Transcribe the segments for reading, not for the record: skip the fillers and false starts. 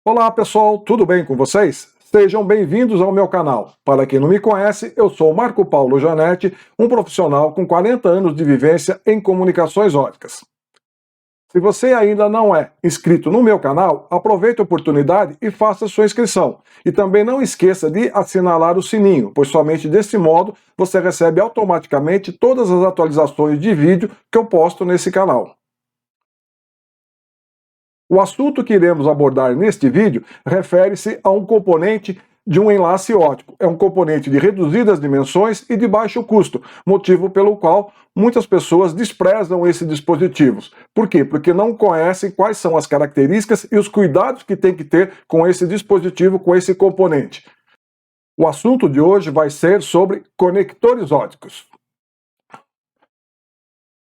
Olá pessoal, tudo bem com vocês? Sejam bem-vindos ao meu canal. Para quem não me conhece, eu sou Marco Paulo Janetti, um profissional com 40 anos de vivência em comunicações óticas. Se você ainda não é inscrito no meu canal, aproveite a oportunidade e faça sua inscrição. E também não esqueça de assinalar o sininho, pois somente desse modo você recebe automaticamente todas as atualizações de vídeo que eu posto nesse canal. O assunto que iremos abordar neste vídeo refere-se a um componente de um enlace óptico. É um componente de reduzidas dimensões e de baixo custo, motivo pelo qual muitas pessoas desprezam esses dispositivos. Por quê? Porque não conhecem quais são as características e os cuidados que tem que ter com esse dispositivo, com esse componente. O assunto de hoje vai ser sobre conectores ópticos.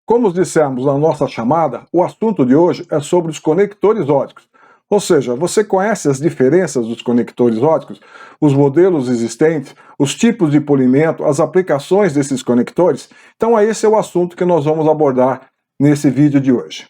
Como dissemos na nossa chamada, o assunto de hoje é sobre os conectores ópticos. Ou seja, você conhece as diferenças dos conectores ópticos, os modelos existentes, os tipos de polimento, as aplicações desses conectores? Então esse é o assunto que nós vamos abordar nesse vídeo de hoje.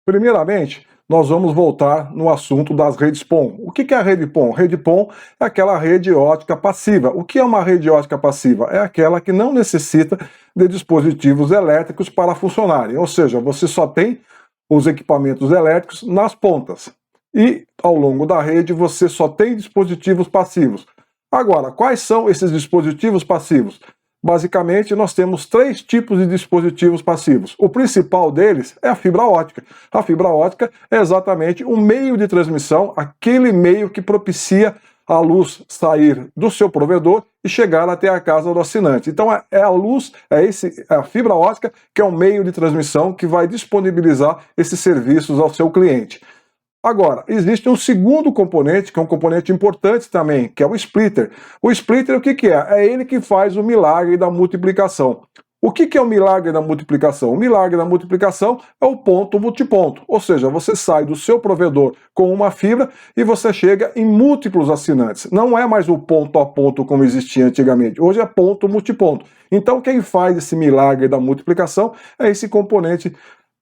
Primeiramente, nós vamos voltar no assunto das redes PON. O que é a rede PON? Rede PON é aquela rede óptica passiva. O que é uma rede óptica passiva? É aquela que não necessita de dispositivos elétricos para funcionarem, ou seja, você só tem os equipamentos elétricos nas pontas. E ao longo da rede você só tem dispositivos passivos. Agora, quais são esses dispositivos passivos? Basicamente, nós temos três tipos de dispositivos passivos. O principal deles é a fibra ótica. A fibra ótica é exatamente um meio de transmissão, aquele meio que propicia a luz sair do seu provedor e chegar até a casa do assinante. Então é a luz, é a fibra ótica que é um meio de transmissão que vai disponibilizar esses serviços ao seu cliente. Agora, existe um segundo componente, que é um componente importante também, que é o splitter. O splitter, o que é? É ele que faz o milagre da multiplicação. O que é o milagre da multiplicação? O milagre da multiplicação é o ponto multiponto, ou seja, você sai do seu provedor com uma fibra e você chega em múltiplos assinantes. Não é mais o ponto a ponto como existia antigamente, hoje é ponto multiponto. Então quem faz esse milagre da multiplicação é esse componente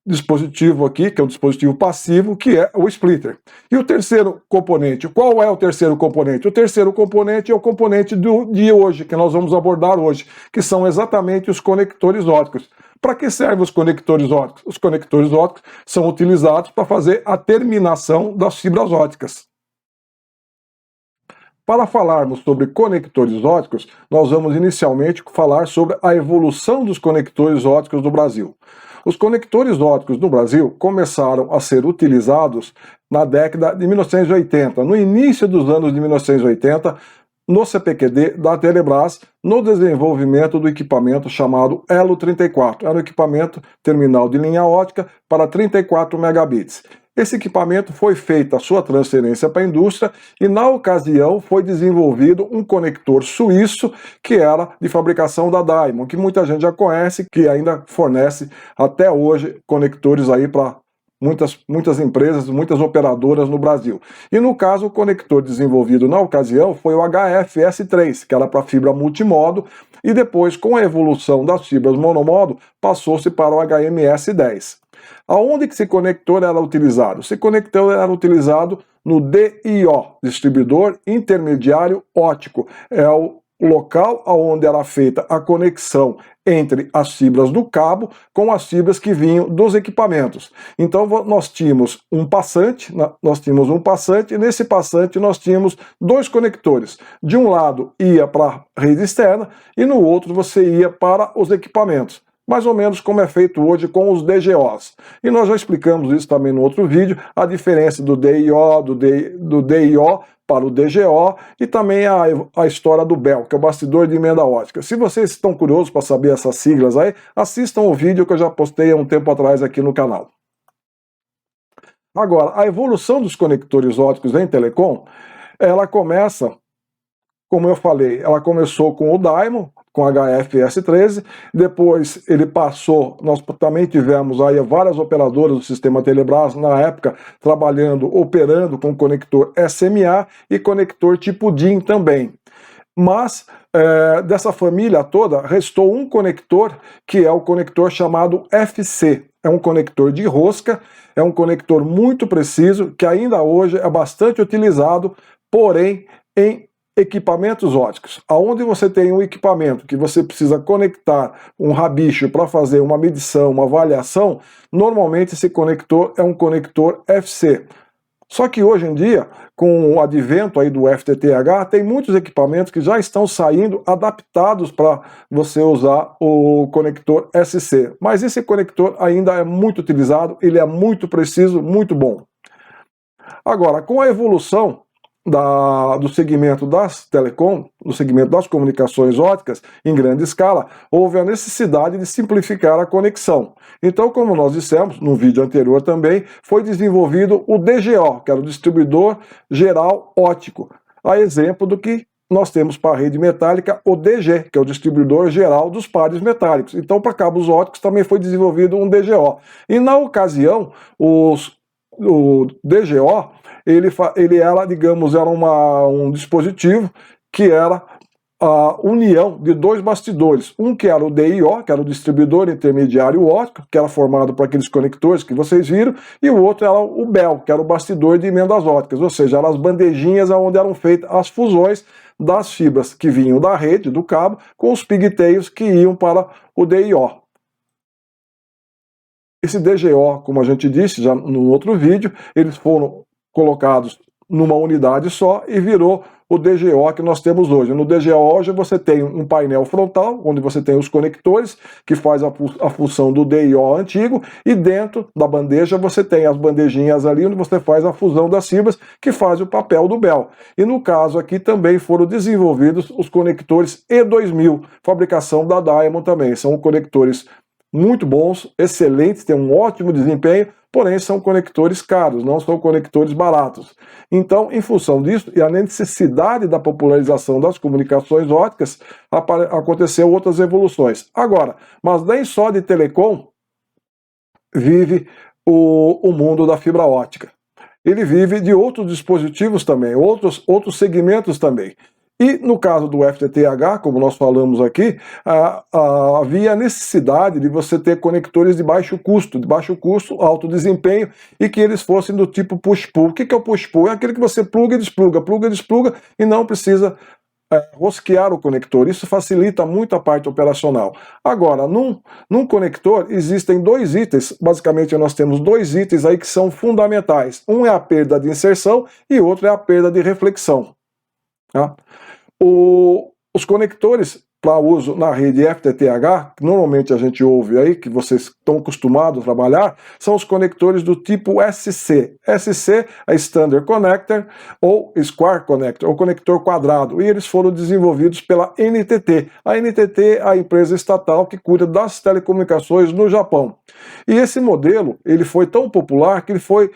dispositivo aqui, que é um dispositivo passivo, que é o splitter. E o terceiro componente, qual é o terceiro componente? O terceiro componente é o componente de hoje, que nós vamos abordar hoje, que são exatamente os conectores ópticos. Para que servem os conectores ópticos? Os conectores ópticos são utilizados para fazer a terminação das fibras ópticas. Para falarmos sobre conectores ópticos, nós vamos inicialmente falar sobre a evolução dos conectores ópticos no Brasil. Os conectores ópticos no Brasil começaram a ser utilizados na década de 1980, no início dos anos de 1980, no CPQD da Telebrás, no desenvolvimento do equipamento chamado Elo 34. Era um equipamento terminal de linha óptica para 34 megabits. Esse equipamento foi feita a sua transferência para a indústria e, na ocasião, foi desenvolvido um conector suíço que era de fabricação da Diamond, que muita gente já conhece, que ainda fornece até hoje conectores aí para muitas empresas, muitas operadoras no Brasil. E no caso, o conector desenvolvido na ocasião foi o HFS3, que era para fibra multimodo, e depois, com a evolução das fibras monomodo, passou-se para o HMS10. Aonde que esse conector era utilizado? Esse conector era utilizado no DIO, distribuidor intermediário óptico. É o local onde era feita a conexão entre as fibras do cabo com as fibras que vinham dos equipamentos. Então nós tínhamos um passante, e nesse passante nós tínhamos dois conectores. De um lado ia para a rede externa e no outro você ia para os equipamentos. Mais ou menos como é feito hoje com os DGOs. E nós já explicamos isso também no outro vídeo, a diferença do DIO, do DIO para o DGO e também a história do BEL, que é o bastidor de emenda óptica. Se vocês estão curiosos para saber essas siglas aí, assistam o vídeo que eu já postei há um tempo atrás aqui no canal. Agora, a evolução dos conectores ópticos em telecom, ela começa, como eu falei, ela começou com o Diamond, com HFS13, depois ele passou, nós também tivemos aí várias operadoras do sistema Telebrás na época operando com conector SMA e conector tipo DIN também. Mas dessa família toda, restou um conector, que é o conector chamado FC. É um conector de rosca, é um conector muito preciso, que ainda hoje é bastante utilizado, porém em equipamentos óticos. Aonde você tem um equipamento que você precisa conectar um rabicho para fazer uma medição, uma avaliação, normalmente esse conector é um conector FC. Só que hoje em dia, com o advento aí do FTTH, tem muitos equipamentos que já estão saindo adaptados para você usar o conector SC. Mas esse conector ainda é muito utilizado, ele é muito preciso, muito bom. Agora, com a evolução do segmento das telecom, do segmento das comunicações óticas, em grande escala, houve a necessidade de simplificar a conexão. Então, como nós dissemos no vídeo anterior também, foi desenvolvido o DGO, que era o Distribuidor Geral Óptico, a exemplo do que nós temos para a rede metálica o DG, que é o Distribuidor Geral dos Pares Metálicos. Então, para cabos óticos também foi desenvolvido um DGO. E na ocasião, o DGO, ele era, digamos, era um dispositivo que era a união de dois bastidores. Um que era o DIO, que era o Distribuidor Intermediário Óptico, que era formado por aqueles conectores que vocês viram, e o outro era o BEL, que era o bastidor de emendas ópticas, ou seja, eram as bandejinhas onde eram feitas as fusões das fibras que vinham da rede, do cabo, com os pigtails que iam para o DIO. Esse DGO, como a gente disse já no outro vídeo, eles foram colocados numa unidade só e virou o DGO que nós temos hoje. No DGO hoje você tem um painel frontal, onde você tem os conectores, que faz a função do DIO antigo, e dentro da bandeja você tem as bandejinhas ali, onde você faz a fusão das fibras, que faz o papel do BEL. E no caso aqui também foram desenvolvidos os conectores E2000, fabricação da Diamond também. São conectores muito bons, excelentes, têm um ótimo desempenho, porém são conectores caros, não são conectores baratos. Então, em função disso e a necessidade da popularização das comunicações óticas, aconteceu outras evoluções. Agora, mas nem só de telecom vive o mundo da fibra ótica. Ele vive de outros dispositivos também, outros segmentos também. E no caso do FTTH, como nós falamos aqui, havia necessidade de você ter conectores de baixo custo, alto desempenho, e que eles fossem do tipo push-pull. O que é o push-pull? É aquele que você pluga e despluga, e não precisa rosquear o conector. Isso facilita muito a parte operacional. Agora, num conector existem dois itens, basicamente nós temos dois itens aí que são fundamentais. Um é a perda de inserção e outro é a perda de reflexão. Tá? Os conectores para uso na rede FTTH, que normalmente a gente ouve aí, que vocês estão acostumados a trabalhar, são os conectores do tipo SC. SC é Standard Connector ou Square Connector, ou conector quadrado, e eles foram desenvolvidos pela NTT. A NTT é a empresa estatal que cuida das telecomunicações no Japão. E esse modelo, ele foi tão popular que ele foi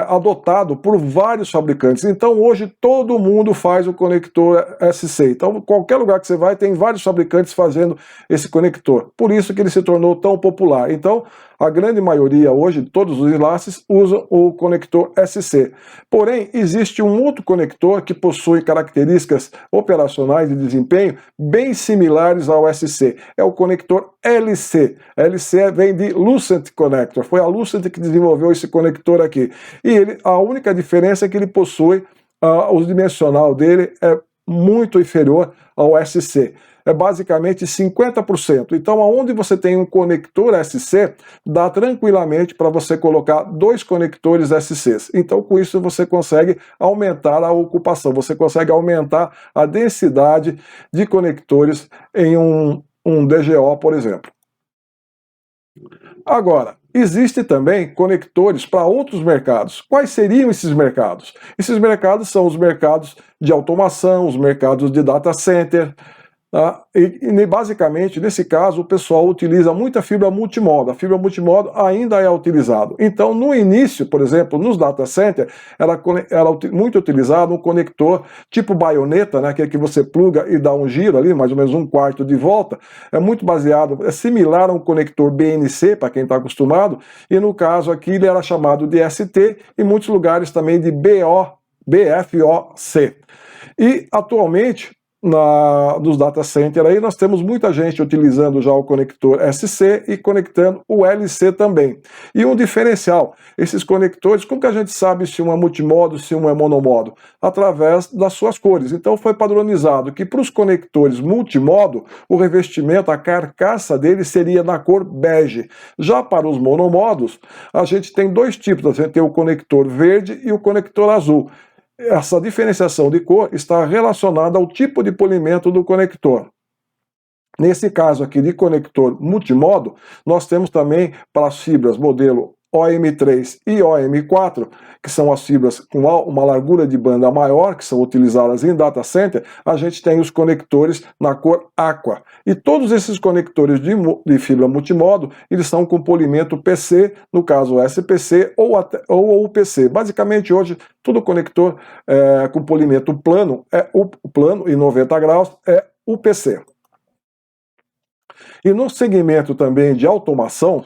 adotado por vários fabricantes. Então hoje todo mundo faz o conector SC. Então qualquer lugar que você vai tem vários fabricantes fazendo esse conector. Por isso que ele se tornou tão popular. Então, a grande maioria hoje, todos os enlaces, usam o conector SC. Porém, existe um outro conector que possui características operacionais de desempenho bem similares ao SC. É o conector LC. LC vem de Lucent Connector. Foi a Lucent que desenvolveu esse conector aqui. E a única diferença é que ele possui, o dimensional dele é muito inferior ao SC. É basicamente 50%. Então, aonde você tem um conector SC, dá tranquilamente para você colocar dois conectores SCs. Então, com isso, você consegue aumentar a ocupação, você consegue aumentar a densidade de conectores em um DGO, por exemplo. Agora, existem também conectores para outros mercados. Quais seriam esses mercados? Esses mercados são os mercados de automação, os mercados de data center. E basicamente, nesse caso, o pessoal utiliza muita fibra multimodo. A fibra multimodo ainda é utilizada. Então, no início, por exemplo, nos data centers, era muito utilizado um conector tipo baioneta, né, que é que você pluga e dá um giro ali, mais ou menos um quarto de volta. É muito baseado, é similar a um conector BNC, para quem está acostumado, e no caso aqui ele era chamado de ST, em muitos lugares também de BFOC. E atualmente, dos data center aí, nós temos muita gente utilizando já o conector SC e conectando o LC também. E um diferencial, esses conectores, como que a gente sabe se um é multimodo, se um é monomodo? Através das suas cores. Então foi padronizado que para os conectores multimodo, o revestimento, a carcaça dele seria na cor bege. Já para os monomodos, a gente tem dois tipos, a gente tem o conector verde e o conector azul. Essa diferenciação de cor está relacionada ao tipo de polimento do conector. Nesse caso aqui de conector multimodo, nós temos também para as fibras modelo OM3 e OM4, que são as fibras com uma largura de banda maior, que são utilizadas em data center, a gente tem os conectores na cor aqua. E todos esses conectores de fibra multimodo, eles são com polimento PC, no caso SPC ou UPC. Basicamente hoje, todo conector com polimento plano, o plano em 90 graus, é UPC. E no segmento também de automação,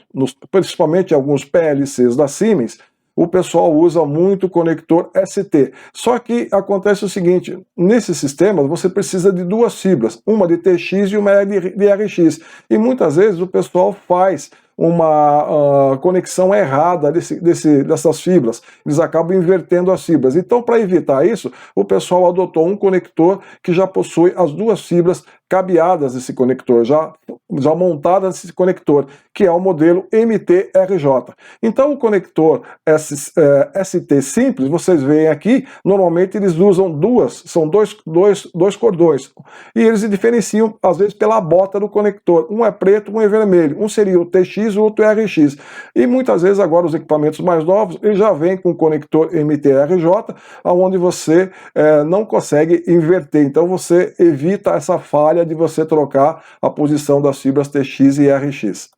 principalmente alguns PLCs da Siemens, o pessoal usa muito o conector ST. Só que acontece o seguinte, nesses sistemas você precisa de duas fibras, uma de TX e uma de RX. E muitas vezes o pessoal faz uma conexão errada dessas fibras. Eles acabam invertendo as fibras. Então, para evitar isso, o pessoal adotou um conector que já possui as duas fibras cabeadas desse conector, já montadas nesse conector, que é o modelo MT-RJ. Então, o conector ST simples, vocês veem aqui, normalmente eles usam são dois cordões. E eles se diferenciam, às vezes, pela bota do conector. Um é preto, um é vermelho. Um seria o TX, o outro é RX. E muitas vezes, agora, os equipamentos mais novos, eles já vêm com o conector MT-RJ, onde você não consegue inverter. Então, você evita essa falha de você trocar a posição das fibras TX e RX.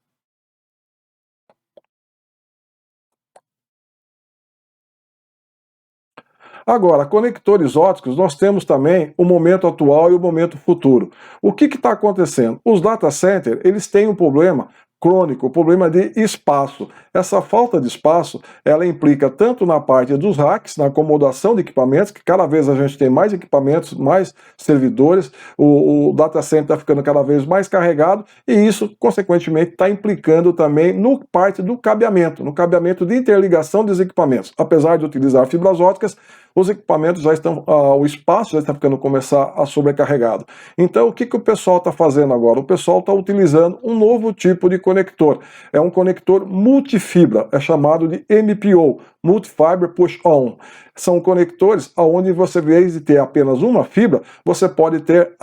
Agora, conectores óticos, nós temos também o momento atual e o momento futuro. O que está acontecendo? Os data centers, eles têm um problema crônico, o problema de espaço. Essa falta de espaço, ela implica tanto na parte dos racks, na acomodação de equipamentos, que cada vez a gente tem mais equipamentos, mais servidores, o data center está ficando cada vez mais carregado, e isso, consequentemente, está implicando também no parte do cabeamento, no cabeamento de interligação dos equipamentos. Apesar de utilizar fibras óticas, os equipamentos já estão, o espaço já está ficando começar a sobrecarregado. Então, o que o pessoal está fazendo agora? O pessoal está utilizando um novo tipo de conector. É um conector multifibra, é chamado de MPO, Multifiber Push-On. São conectores onde você, em vez de ter apenas uma fibra, você pode ter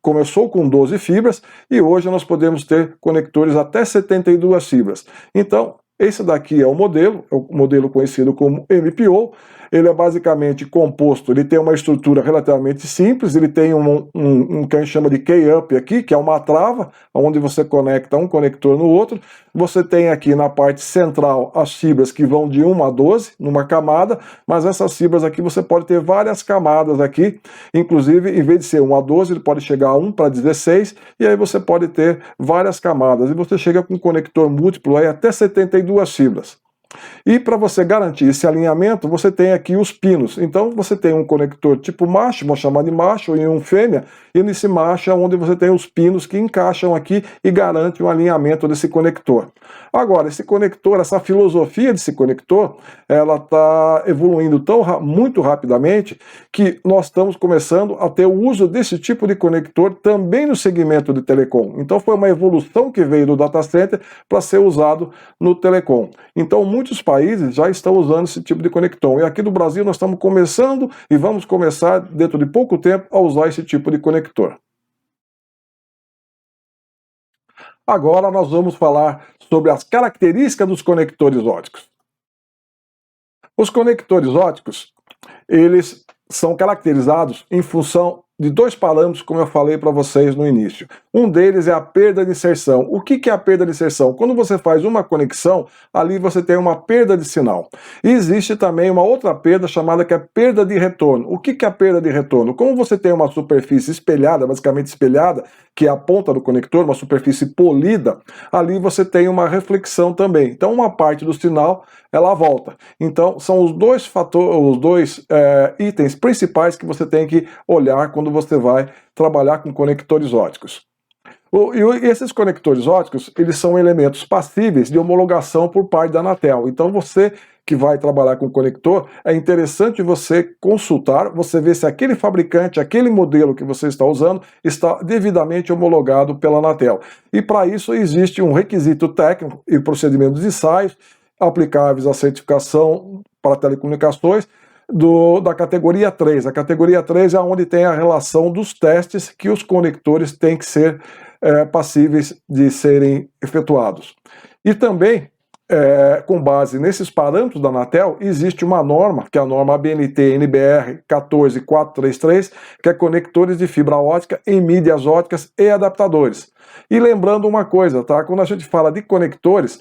começou com 12 fibras e hoje nós podemos ter conectores até 72 fibras. Então, esse daqui é o modelo conhecido como MPO. Ele é basicamente composto, ele tem uma estrutura relativamente simples, ele tem que a gente chama de key-up aqui, que é uma trava, onde você conecta um conector no outro. Você tem aqui na parte central as fibras que vão de 1 a 12, numa camada, mas essas fibras aqui você pode ter várias camadas aqui, inclusive em vez de ser 1 a 12, ele pode chegar a 1 para 16, e aí você pode ter várias camadas, e você chega com um conector múltiplo aí até 72 fibras. E para você garantir esse alinhamento, você tem aqui os pinos. Então você tem um conector tipo macho, vamos chamar de macho, e um fêmea, e nesse macho é onde você tem os pinos que encaixam aqui e garante o alinhamento desse conector. Agora, esse conector, essa filosofia desse conector, ela está evoluindo muito rapidamente que nós estamos começando a ter o uso desse tipo de conector também no segmento de telecom. Então foi uma evolução que veio do data center para ser usado no telecom. Então muitos países já estão usando esse tipo de conector. E aqui no Brasil nós estamos começando e vamos começar dentro de pouco tempo a usar esse tipo de conector. Agora nós vamos falar sobre as características dos conectores óticos. Os conectores óticos, eles são caracterizados em função de dois parâmetros, como eu falei para vocês no início. Um deles é a perda de inserção. O que é a perda de inserção? Quando você faz uma conexão, ali você tem uma perda de sinal. E existe também uma outra perda chamada que é perda de retorno. O que é a perda de retorno? Como você tem uma superfície espelhada, basicamente espelhada, que é a ponta do conector, uma superfície polida, ali você tem uma reflexão também. Então uma parte do sinal, ela volta. Então são os dois itens principais que você tem que olhar quando quando você vai trabalhar com conectores óticos. E esses conectores óticos, eles são elementos passíveis de homologação por parte da Anatel. Então você que vai trabalhar com conector, é interessante você consultar, você ver se aquele fabricante, aquele modelo que você está usando, está devidamente homologado pela Anatel. E para isso existe um requisito técnico e procedimentos de ensaios aplicáveis à certificação para telecomunicações, da categoria 3. A categoria 3 é onde tem a relação dos testes que os conectores têm que ser passíveis de serem efetuados. E também, com base nesses parâmetros da Anatel, existe uma norma, que é a norma ABNT-NBR 14433, que é conectores de fibra ótica em mídias óticas e adaptadores. E lembrando uma coisa, tá? Quando a gente fala de conectores,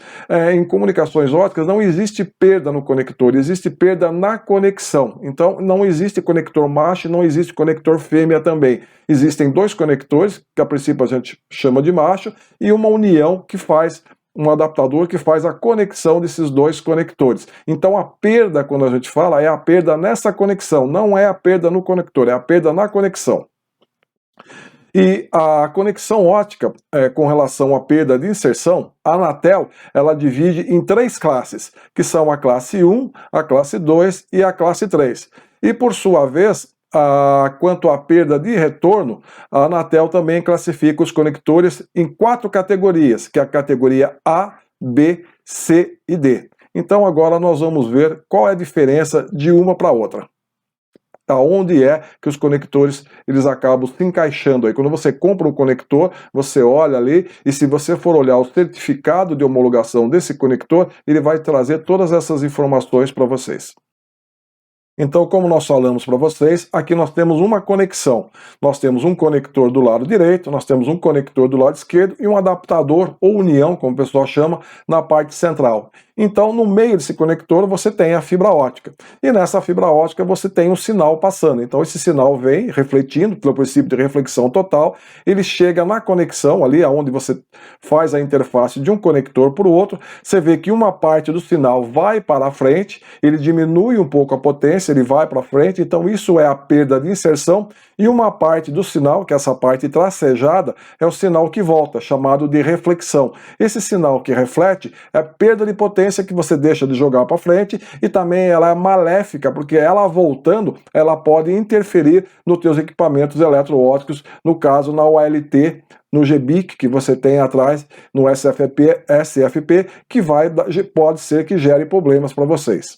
em comunicações óticas não existe perda no conector, existe perda na conexão. Então não existe conector macho, não existe conector fêmea também. Existem dois conectores, que a princípio a gente chama de macho, e uma união que faz um adaptador que faz a conexão desses dois conectores. Então a perda, quando a gente fala, é a perda nessa conexão, não é a perda no conector, é a perda na conexão. E a conexão ótica, com relação à perda de inserção, a Anatel, ela divide em 3 classes, que são a classe 1, a classe 2 e a classe 3. E por sua vez, quanto à perda de retorno, a Anatel também classifica os conectores em 4 categorias, que é a categoria A, B, C e D. Então agora nós vamos ver qual é a diferença de uma para outra. Aonde é que os conectores eles acabam se encaixando aí. Quando você compra um conector, você olha ali e se você for olhar o certificado de homologação desse conector, ele vai trazer todas essas informações para vocês. Então, como nós falamos para vocês, aqui nós temos uma conexão. Nós temos um conector do lado direito, nós temos um conector do lado esquerdo e um adaptador, ou união, como o pessoal chama, na parte central. Então, no meio desse conector, você tem a fibra ótica. E nessa fibra ótica, você tem um sinal passando. Então, esse sinal vem refletindo, pelo princípio de reflexão total, ele chega na conexão, ali onde você faz a interface de um conector para o outro. Você vê que uma parte do sinal vai para a frente, ele diminui um pouco a potência, ele vai para frente, então isso é a perda de inserção, e uma parte do sinal, que é essa parte tracejada, é o sinal que volta, chamado de reflexão. Esse sinal que reflete é a perda de potência que você deixa de jogar para frente, e também ela é maléfica, porque ela voltando, ela pode interferir nos teus equipamentos eletroóticos, no caso na OLT, no GBIC que você tem atrás, no SFP, que pode ser que gere problemas para vocês.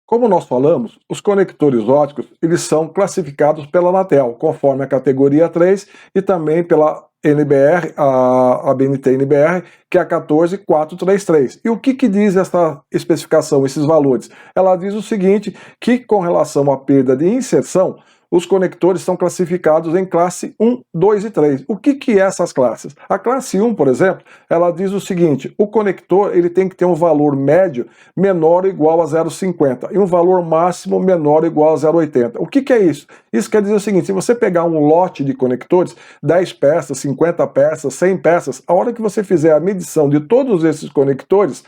Como nós falamos, os conectores óticos eles são classificados pela Anatel, conforme a categoria 3 e também pela NBR, a ABNT-NBR, que é a 14433. E o que diz essa especificação, esses valores? Ela diz o seguinte, que com relação à perda de inserção, os conectores são classificados em classe 1, 2 e 3. O que é essas classes? A classe 1, por exemplo, ela diz o seguinte, o conector ele tem que ter um valor médio menor ou igual a 0,50 e um valor máximo menor ou igual a 0,80. O que é isso? Isso quer dizer o seguinte, se você pegar um lote de conectores, 10 peças, 50 peças, 100 peças, a hora que você fizer a medição de todos esses conectores,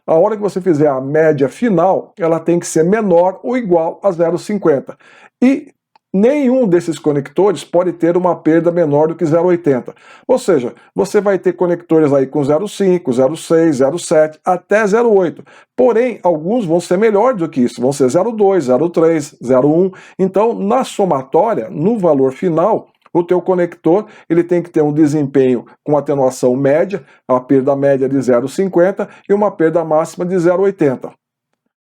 a hora que você fizer a média final, ela tem que ser menor ou igual a 0,50. E nenhum desses conectores pode ter uma perda menor do que 0,80. Ou seja, você vai ter conectores aí com 0,5, 0,6, 0,7 até 0,8. Porém, alguns vão ser melhores do que isso, vão ser 0,2, 0,3, 0,1. Então, na somatória, no valor final, o teu conector ele tem que ter um desempenho com atenuação média, a perda média de 0,50 e uma perda máxima de 0,80.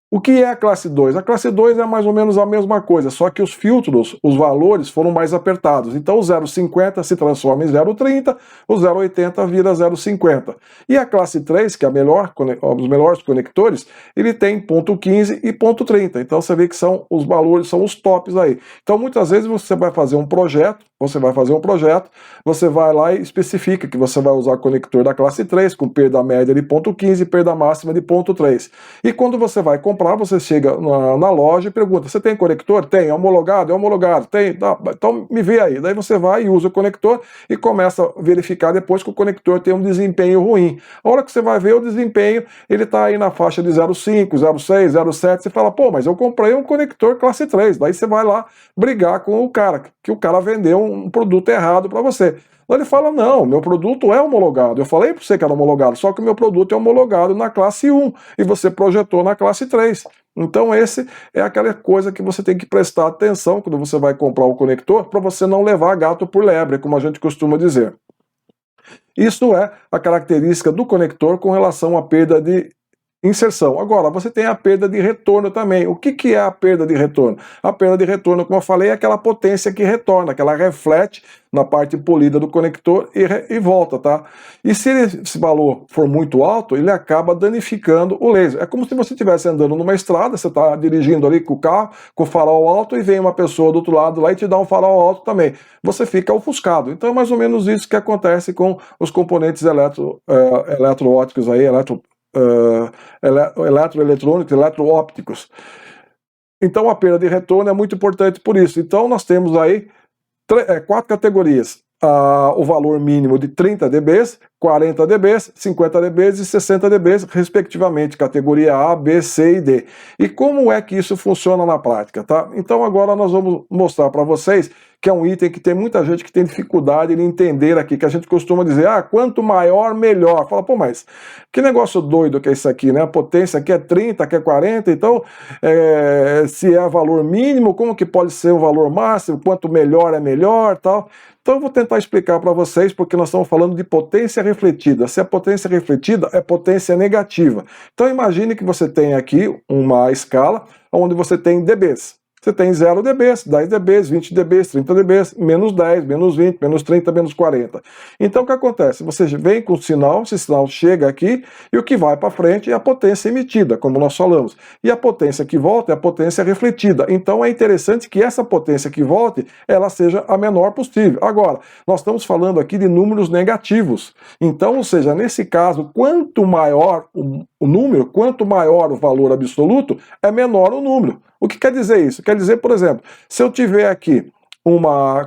O que é a classe 2? A classe 2 é mais ou menos a mesma coisa, só que os filtros, os valores foram mais apertados. Então o 0,50 se transforma em 0,30, o 0,80 vira 0,50. E a classe 3, que é os melhores conectores, ele tem ponto 15 e ponto 30. Então você vê que são os valores, são os tops aí. Então muitas vezes você vai fazer um projeto, Você vai fazer um projeto, você vai lá e especifica que você vai usar conector da classe 3, com perda média de 0,15 e perda máxima de 0,3. E quando você vai comprar, você chega na loja e pergunta, você tem conector? Tem. É homologado? É homologado. Tem. Tá, então me vê aí. Daí você vai e usa o conector e começa a verificar depois que o conector tem um desempenho ruim. A hora que você vai ver o desempenho, ele está aí na faixa de 0,5, 0,6, 0,7, você fala, pô, mas eu comprei um conector classe 3. Daí você vai lá brigar com o cara, que o cara vendeu um produto errado para você. Ele fala, não, meu produto é homologado. Eu falei para você que era homologado, só que o meu produto é homologado na classe 1 e você projetou na classe 3. Então esse é aquela coisa que você tem que prestar atenção quando você vai comprar o conector, para você não levar gato por lebre, como a gente costuma dizer. Isso é a característica do conector com relação à perda de inserção. Agora, você tem a perda de retorno também. O que é a perda de retorno? A perda de retorno, como eu falei, é aquela potência que retorna, que ela reflete na parte polida do conector e volta, tá? E se esse valor for muito alto, ele acaba danificando o laser. É como se você estivesse andando numa estrada, você está dirigindo ali com o carro, com o farol alto, e vem uma pessoa do outro lado lá e te dá um farol alto também. Você fica ofuscado. Então é mais ou menos isso que acontece com os componentes eletroópticos aí, eletroeletrônicos, eletroópticos. Então a perda de retorno é muito importante por isso. Então nós temos aí 4 categorias. O valor mínimo de 30 dB, 40 dB, 50 dB e 60 dB, respectivamente, categoria A, B, C e D. E como é que isso funciona na prática, tá? Então agora nós vamos mostrar para vocês que é um item que tem muita gente que tem dificuldade em entender aqui, que a gente costuma dizer, quanto maior, melhor. Fala, pô, mas que negócio doido que é isso aqui, né? A potência aqui é 30, aqui é 40, então se é valor mínimo, como que pode ser o valor máximo? Quanto melhor é melhor, tal. Então eu vou tentar explicar para vocês, porque nós estamos falando de potência refletida. Se a potência refletida é potência negativa. Então imagine que você tem aqui uma escala onde você tem dBs. Você tem 0 dB, 10 dB, 20 dB, 30 dB, menos 10, menos 20, menos 30, menos 40. Então o que acontece? Você vem com o sinal, esse sinal chega aqui, e o que vai para frente é a potência emitida, como nós falamos. E a potência que volta é a potência refletida. Então é interessante que essa potência que volte, ela seja a menor possível. Agora, nós estamos falando aqui de números negativos. Então, ou seja, nesse caso, quanto maior o número, quanto maior o valor absoluto, é menor o número. O que quer dizer isso? Quer dizer, por exemplo, se eu tiver aqui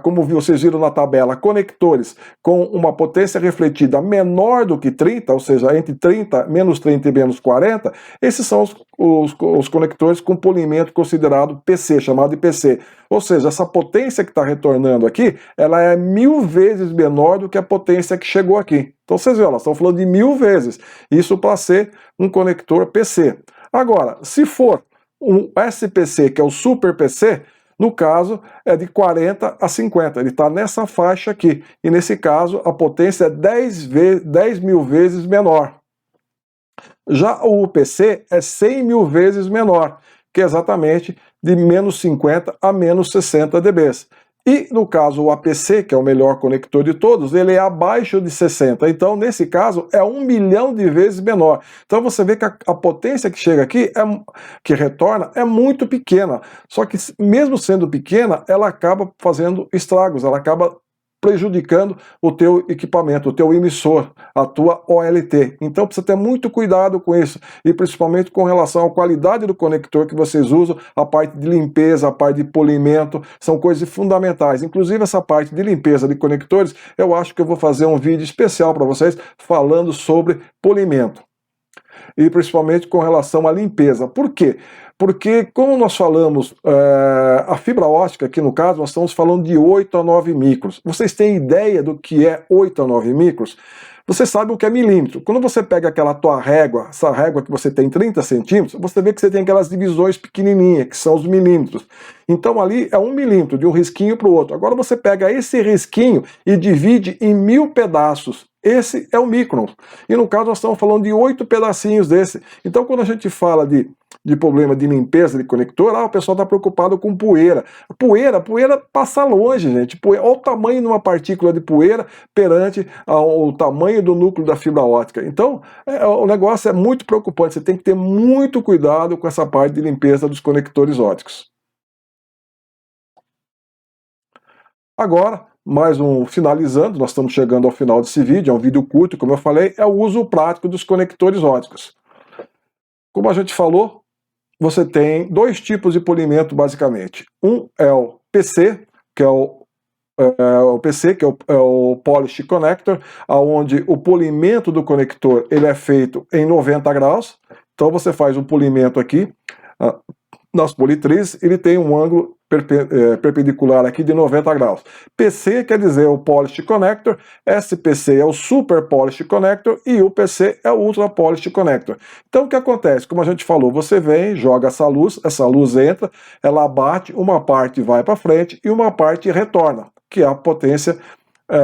como vocês viram na tabela, conectores com uma potência refletida menor do que 30, ou seja, entre 30, menos 30 e menos 40, esses são os conectores com polimento considerado PC, chamado de PC. Ou seja, essa potência que está retornando aqui, ela é 1000 vezes menor do que a potência que chegou aqui. Então vocês viram, elas estão falando de 1000 vezes. Isso para ser um conector PC. Agora, se for um SPC, que é o Super PC, no caso é de 40 a 50, ele está nessa faixa aqui, e nesse caso a potência é 10 mil vezes menor. Já o UPC é 100 mil vezes menor, que é exatamente de menos 50 a menos 60 dB. E no caso o APC, que é o melhor conector de todos, ele é abaixo de 60. Então, nesse caso, é 1 milhão de vezes menor. Então você vê que a potência que chega aqui, que retorna, é muito pequena. Só que mesmo sendo pequena, ela acaba fazendo estragos, ela acaba prejudicando o teu equipamento, o teu emissor, a tua OLT. Então precisa ter muito cuidado com isso, e principalmente com relação à qualidade do conector que vocês usam, a parte de limpeza, a parte de polimento, são coisas fundamentais. Inclusive essa parte de limpeza de conectores, eu acho que eu vou fazer um vídeo especial para vocês falando sobre polimento. E principalmente com relação à limpeza. Por quê? Porque, como nós falamos, a fibra ótica, aqui no caso, nós estamos falando de 8 a 9 micros. Vocês têm ideia do que é 8 a 9 micros? Você sabe o que é milímetro. Quando você pega aquela tua régua, essa régua que você tem 30 centímetros, você vê que você tem aquelas divisões pequenininhas, que são os milímetros. Então ali é 1 milímetro, de um risquinho para o outro. Agora você pega esse risquinho e divide em 1000 pedaços. Esse é o micron. E no caso nós estamos falando de 8 pedacinhos desse. Então quando a gente fala de problema de limpeza de conector, o pessoal está preocupado com poeira. Poeira passa longe, gente. Olha o tamanho de uma partícula de poeira perante o tamanho do núcleo da fibra ótica. Então, o negócio é muito preocupante. Você tem que ter muito cuidado com essa parte de limpeza dos conectores óticos. Agora, finalizando, nós estamos chegando ao final desse vídeo, é um vídeo curto, como eu falei, é o uso prático dos conectores óticos. Como a gente falou, você tem dois tipos de polimento basicamente. Um é o PC, que é o Polish Connector, onde o polimento do conector ele é feito em 90 graus. Então você faz um polimento aqui nas politrizes, ele tem um ângulo perpendicular aqui de 90 graus. PC quer dizer o Polish Connector, SPC é o Super Polish Connector e o PC é o Ultra Polish Connector. Então o que acontece? Como a gente falou, você vem, joga essa luz entra, ela bate, uma parte vai para frente e uma parte retorna, que é a potência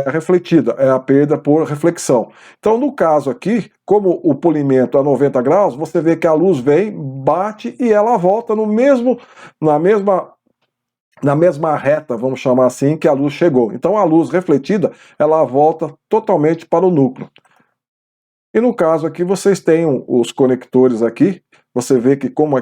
refletida, é a perda por reflexão. Então, no caso aqui, como o polimento é 90 graus, você vê que a luz vem, bate e ela volta na mesma reta, vamos chamar assim, que a luz chegou. Então, a luz refletida, ela volta totalmente para o núcleo. E no caso aqui, vocês têm os conectores aqui, você vê que como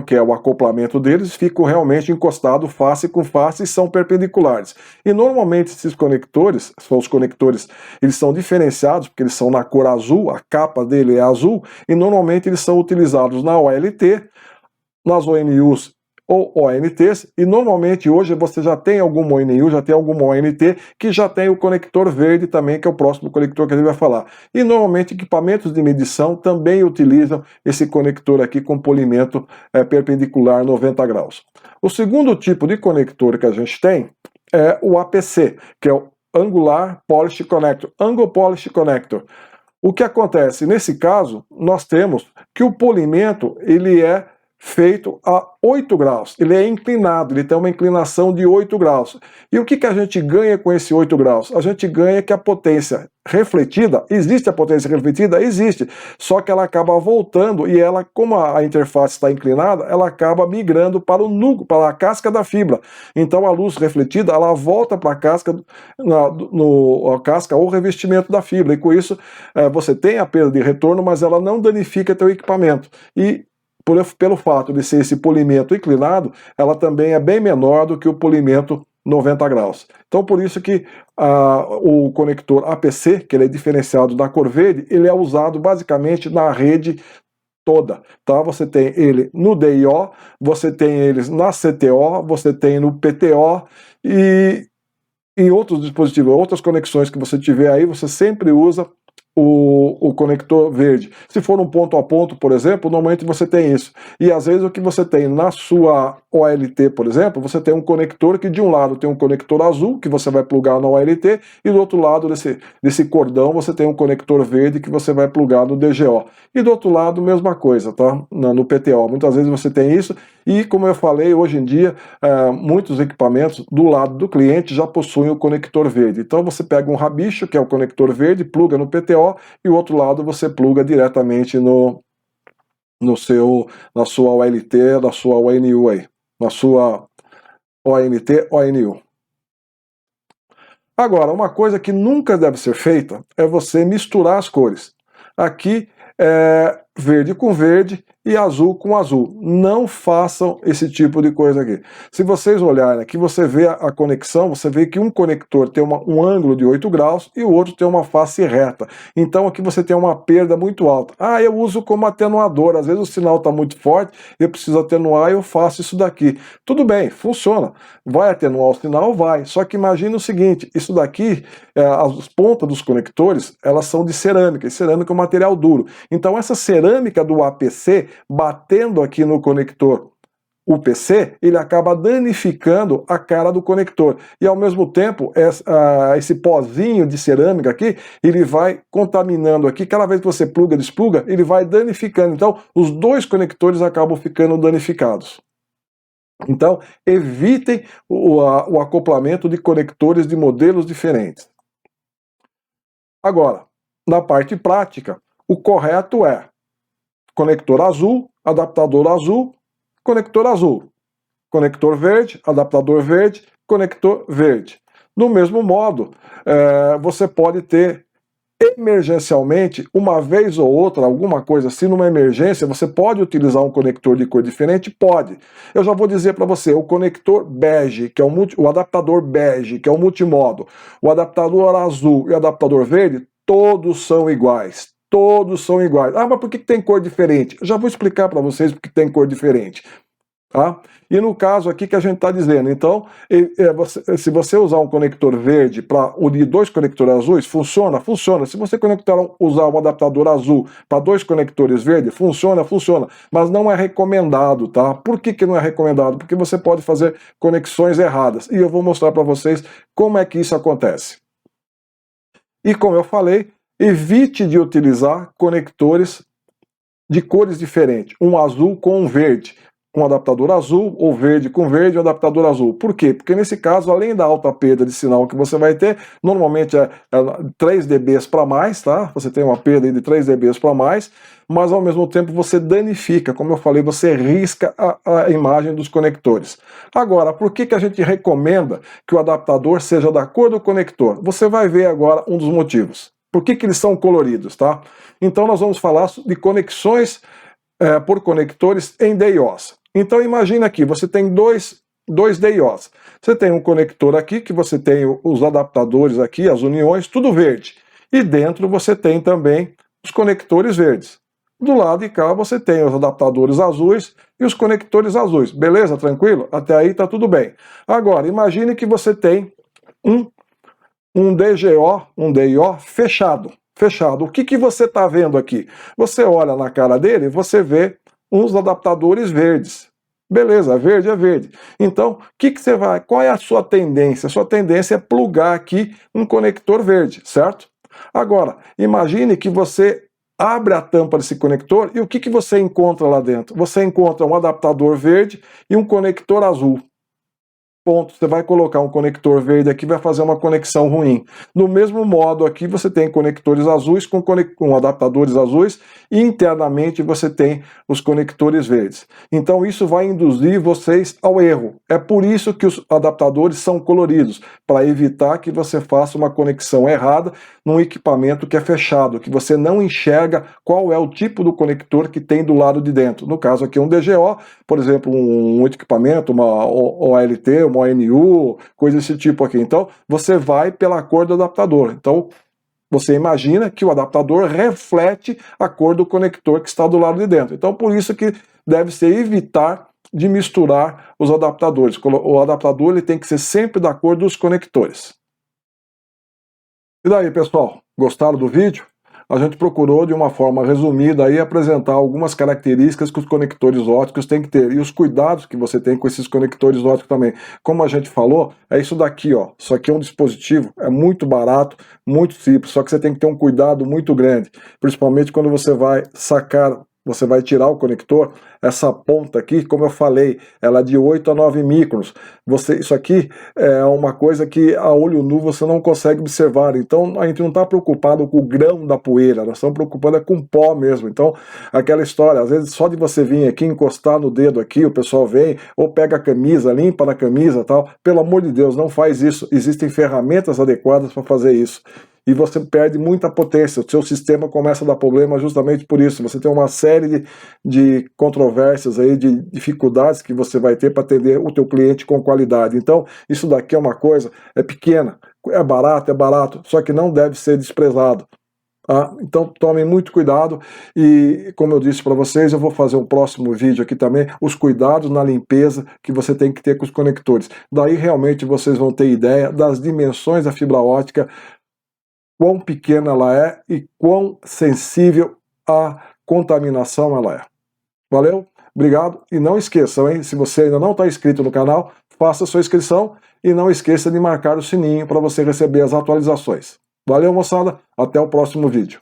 que é o acoplamento deles, ficam realmente encostados face com face e são perpendiculares. E normalmente esses conectores, os conectores, eles são diferenciados, porque eles são na cor azul, a capa dele é azul, e normalmente eles são utilizados na OLT, nas ONUs ou ONTs, e normalmente hoje você já tem alguma ONU, já tem alguma ONT que já tem o conector verde também, que é o próximo conector que a gente vai falar. E normalmente equipamentos de medição também utilizam esse conector aqui com polimento perpendicular 90 graus. O segundo tipo de conector que a gente tem é o APC, que é o Angular Polish Connector, Angle Polish Connector. O que acontece? Nesse caso, nós temos que o polimento ele é feito a 8 graus, ele é inclinado, ele tem uma inclinação de 8 graus. E o que a gente ganha com esse 8 graus? A gente ganha que a potência refletida, existe a potência refletida? Existe, só que ela acaba voltando e ela, como a interface está inclinada, ela acaba migrando para o núcleo, para a casca da fibra. Então a luz refletida, ela volta para a casca, a casca ou revestimento da fibra, e com isso você tem a perda de retorno, mas ela não danifica teu equipamento. E pelo fato de ser esse polimento inclinado, ela também é bem menor do que o polimento 90 graus. Então por isso que o conector APC, que ele é diferenciado da cor verde, ele é usado basicamente na rede toda, tá? Você tem ele no DIO, você tem eles na CTO, você tem no PTO e em outros dispositivos, outras conexões que você tiver aí, você sempre usa o conector verde. Se for um ponto a ponto, por exemplo, normalmente você tem isso. E às vezes o que você tem na sua OLT, por exemplo, você tem um conector que de um lado tem um conector azul, que você vai plugar na OLT, e do outro lado desse cordão você tem um conector verde que você vai plugar no DGO. E do outro lado, mesma coisa, tá? No PTO. Muitas vezes você tem isso, e como eu falei, hoje em dia, muitos equipamentos do lado do cliente já possuem o conector verde. Então você pega um rabicho, que é o conector verde, pluga no PTO, e o outro lado você pluga diretamente na sua OLT, na sua ONU aí, na sua ONT, ONU. Agora, uma coisa que nunca deve ser feita é você misturar as cores. Aqui é verde com verde e azul com azul. Não façam esse tipo de coisa aqui. Se vocês olharem aqui, você vê a conexão, você vê que um conector tem um ângulo de 8 graus e o outro tem uma face reta. Então aqui você tem uma perda muito alta. Ah, eu uso como atenuador, às vezes o sinal está muito forte, eu preciso atenuar, eu faço isso daqui. Tudo bem, funciona. Vai atenuar o sinal? Vai. Só que imagina o seguinte, isso daqui, as pontas dos conectores, elas são de cerâmica, e cerâmica é um material duro. Então essa cerâmica do APC, batendo aqui no conector UPC, ele acaba danificando a cara do conector. E ao mesmo tempo, esse pozinho de cerâmica aqui, ele vai contaminando aqui, cada vez que você pluga, despluga, ele vai danificando. Então, os dois conectores acabam ficando danificados. Então, evitem o acoplamento de conectores de modelos diferentes. Agora, na parte prática, o correto é conector azul, adaptador azul, conector azul. Conector verde, adaptador verde, conector verde. Do mesmo modo, você pode ter Emergencialmente, uma vez ou outra, alguma coisa assim, numa emergência, você pode utilizar um conector de cor diferente? Pode. Eu já vou dizer para você, o conector bege, que é o adaptador bege, que é o multimodo, o adaptador azul e o adaptador verde, todos são iguais. Todos são iguais. Ah, mas por que tem cor diferente? Eu já vou explicar para vocês por que tem cor diferente. Tá? E no caso aqui que a gente está dizendo, então, se você usar um conector verde para unir dois conectores azuis, funciona? Funciona. Se você usar um adaptador azul para dois conectores verdes, funciona? Funciona. Mas não é recomendado, tá? Por que não é recomendado? Porque você pode fazer conexões erradas. E eu vou mostrar para vocês como é que isso acontece. E como eu falei, evite de utilizar conectores de cores diferentes, um azul com um verde. Um adaptador azul, ou verde com verde, um adaptador azul. Por quê? Porque nesse caso, além da alta perda de sinal que você vai ter, normalmente é 3 dB para mais, tá? Você tem uma perda de 3 dB para mais, mas ao mesmo tempo você danifica, como eu falei, você risca a imagem dos conectores. Agora, por que a gente recomenda que o adaptador seja da cor do conector? Você vai ver agora um dos motivos. Por que eles são coloridos, tá? Então nós vamos falar de conexões por conectores em DIOs. Então imagina aqui, você tem dois DIOs. Você tem um conector aqui, que você tem os adaptadores aqui, as uniões, tudo verde. E dentro você tem também os conectores verdes. Do lado de cá você tem os adaptadores azuis e os conectores azuis. Beleza? Tranquilo? Até aí tá tudo bem. Agora, imagine que você tem um DIO fechado. Fechado. O que você está vendo aqui? Você olha na cara dele e você vê uns adaptadores verdes. Beleza, verde é verde. Então, você vai? Qual é a sua tendência? A sua tendência é plugar aqui um conector verde, certo? Agora, imagine que você abre a tampa desse conector e o que você encontra lá dentro? Você encontra um adaptador verde e um conector azul. Ponto. Você vai colocar um conector verde aqui, vai fazer uma conexão ruim. Do mesmo modo aqui você tem conectores azuis com adaptadores azuis e internamente você tem os conectores verdes. Então isso vai induzir vocês ao erro. É por isso que os adaptadores são coloridos, para evitar que você faça uma conexão errada num equipamento que é fechado, que você não enxerga qual é o tipo do conector que tem do lado de dentro. No caso aqui um DGO, por exemplo, um equipamento, uma OLT, uma ONU, coisa desse tipo aqui. Então, você vai pela cor do adaptador. Então, você imagina que o adaptador reflete a cor do conector que está do lado de dentro. Então, por isso que deve ser evitar de misturar os adaptadores. O adaptador ele tem que ser sempre da cor dos conectores. E daí, pessoal? Gostaram do vídeo? A gente procurou, de uma forma resumida, aí, apresentar algumas características que os conectores óticos têm que ter e os cuidados que você tem com esses conectores óticos também. Como a gente falou, é isso daqui, ó. Isso aqui é um dispositivo, é muito barato, muito simples, só que você tem que ter um cuidado muito grande, principalmente quando você vai sacar, você vai tirar o conector, essa ponta aqui, como eu falei, ela é de 8 a 9 microns. Isso aqui é uma coisa que a olho nu você não consegue observar. Então a gente não está preocupado com o grão da poeira, nós estamos preocupados com pó mesmo. Então aquela história, às vezes só de você vir aqui encostar no dedo aqui, o pessoal vem, ou pega a camisa, limpa na camisa e tal. Pelo amor de Deus, não faz isso. Existem ferramentas adequadas para fazer isso. E você perde muita potência, o seu sistema começa a dar problema justamente por isso. Você tem uma série de controvérsias aí, de dificuldades que você vai ter para atender o teu cliente com qualidade. Então, isso daqui é uma coisa, é pequena, é barato, só que não deve ser desprezado. Então tomem muito cuidado e, como eu disse para vocês, eu vou fazer um próximo vídeo aqui também, os cuidados na limpeza que você tem que ter com os conectores. Daí realmente vocês vão ter ideia das dimensões da fibra ótica, quão pequena ela é e quão sensível à contaminação ela é. Valeu? Obrigado. E não esqueçam, hein? Se você ainda não está inscrito no canal, faça sua inscrição e não esqueça de marcar o sininho para você receber as atualizações. Valeu, moçada. Até o próximo vídeo.